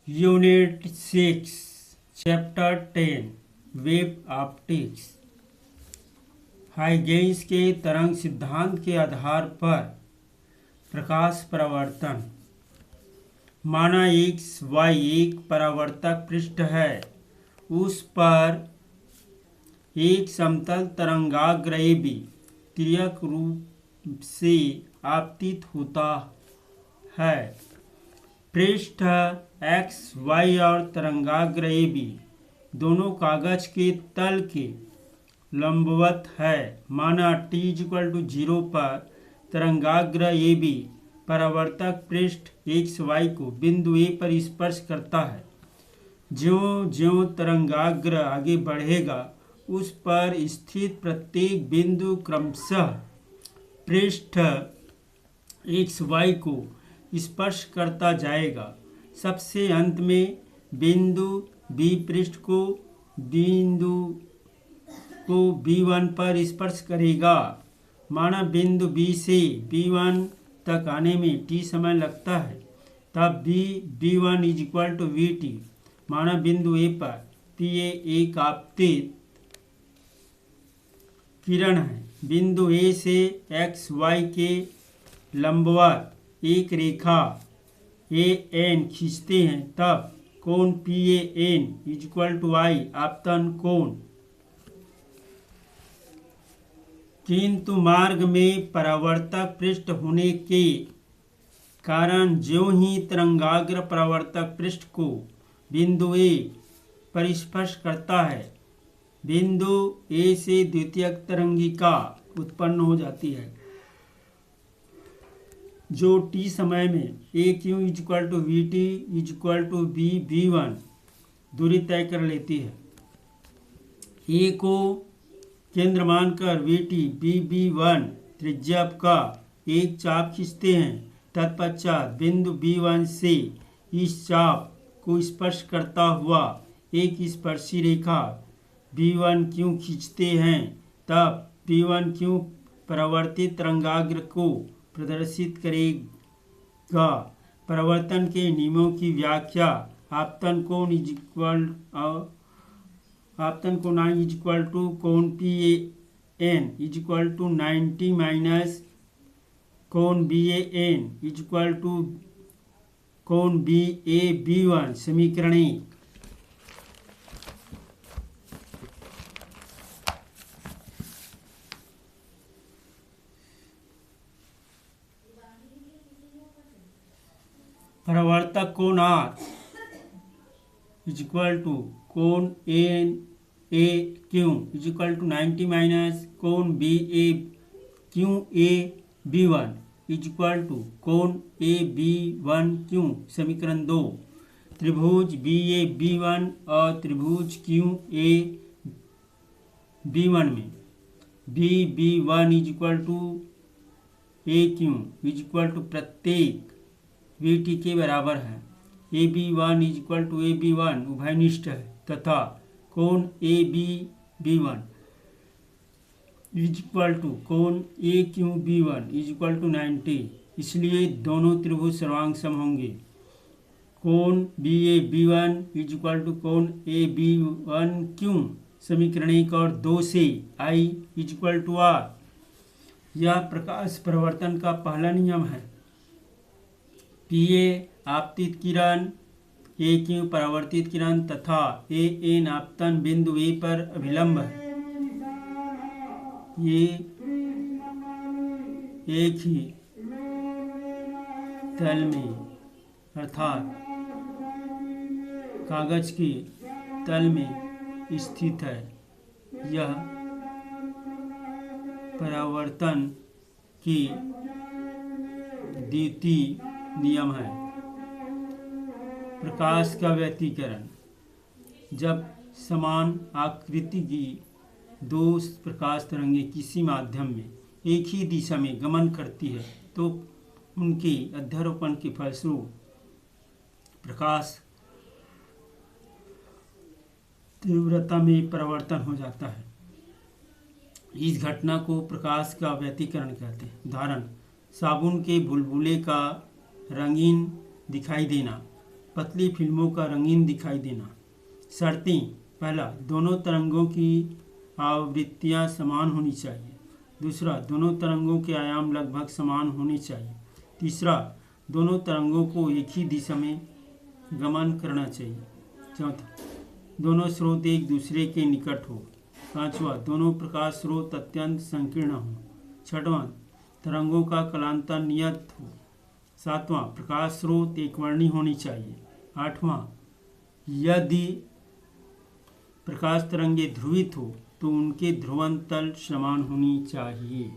Unit 6 chapter 10 wave optics. Huygens के तरंग सिद्धांत के आधार पर प्रकाश परावर्तन। माना एक्स वाई एक परावर्तक पृष्ठ है, उस पर एक समतल तरंगाग्र AB तिर्यक रूप से आपतित होता है। पृष्ठ एक्स वाई और तरंगाग्र AB दोनों कागज के तल के लंबवत है। माना t=0 पर तरंगाग्र AB परावर्तक पृष्ठ एक्स वाई को बिंदु A पर स्पर्श करता है। ज्यों-ज्यों तरंगाग्र आगे बढ़ेगा, उस पर स्थित प्रत्येक बिंदु क्रमशः पृष्ठ एक्स वाई को स्पर्श करता जाएगा। सबसे अंत में बिंदु B पृष्ठ को B1 पर स्पर्श करेगा। माना बिंदु B से B1 तक आने में t समय लगता है, तब B1 VT। माना बिंदु A पर PA एक आपतित किरण है। बिंदु A से एक्स वाई के लंबवत एक रेखा AN खींचते हैं, तब कोण PAN आपतन कोण। किंतु मार्ग में परावर्तक पृष्ठ होने के कारण ज्यों ही तरंगाग्र परावर्तक पृष्ठ को बिंदु A पर स्पर्श करता है, बिंदु A से द्वितीयक तरंगिका उत्पन्न हो जाती है, जो t समय में AQ=VT=BB1 दूरी तय कर लेती है। A को केंद्र मानकर VT BB1 त्रिज्या का एक चाप खींचते हैं। तत्पश्चात बिंदु B1 से इस चाप को स्पर्श करता हुआ एक स्पर्शी रेखा B1Q खींचते हैं। तब B1Q परावर्तित तरंगाग्र को प्रदर्शित करेगा। परावर्तन के नियमों की व्याख्या आपतन कोण कोण PAN -90 कोण BAN कोण BAB1 समीकरण 1। परावर्तक कोण R कोण AQ 90 कोण QAB1 कोण AB1Q समीकरण 2। त्रिभुज BAB1 और त्रिभुज QAB1 में BB1 AQ प्रत्येक VT के बराबर है। AB1 उभयनिष्ठ है तथा कोण ABB1 कोण AQB1 90। इसलिए दोनों त्रिभुज सर्वांग सम होंगे। कोण BAB1 कोण AB1Q समीकरण 1 और 2 से I R। यह प्रकाश परावर्तन का पहला नियम है। PA आपतित किरण, AQ परावर्तित किरण तथा AN आपतन बिंदु A पर अभिलंब है। ये एक ही तल में अर्थात कागज के तल में स्थित है। यह परावर्तन की द्वितीय नियम है। प्रकाश का व्यतिकरण। जब समान आकृति की दो प्रकाश तरंगें किसी माध्यम में एक ही दिशा में गमन करती है, तो उनके अध्यारोपण के फलस्वरूप प्रकाश तीव्रता में परिवर्तन हो जाता है। इस घटना को प्रकाश का व्यतिकरण कहते हैं। उदाहरण: साबुन के बुलबुले का रंगीन दिखाई देना, पतली फिल्मों का रंगीन दिखाई देना। शर्तें: पहला, दोनों तरंगों की आवृत्तियां समान होनी चाहिए। दूसरा, दोनों तरंगों के आयाम लगभग समान होने चाहिए। तीसरा, दोनों तरंगों को एक ही दिशा में गमन करना चाहिए। चौथा, दोनों स्रोत एक दूसरे के निकट हो। पांचवा, दोनों प्रकाश स्रोत अत्यंत संकीर्ण हो। छठवां, तरंगों का कालांतर नियत हो। सातवां, प्रकाश स्रोत एकवर्णी होनी चाहिए। आठवां, यदि प्रकाश तरंगे ध्रुवित हो तो उनके ध्रुवण तल समान होनी चाहिए।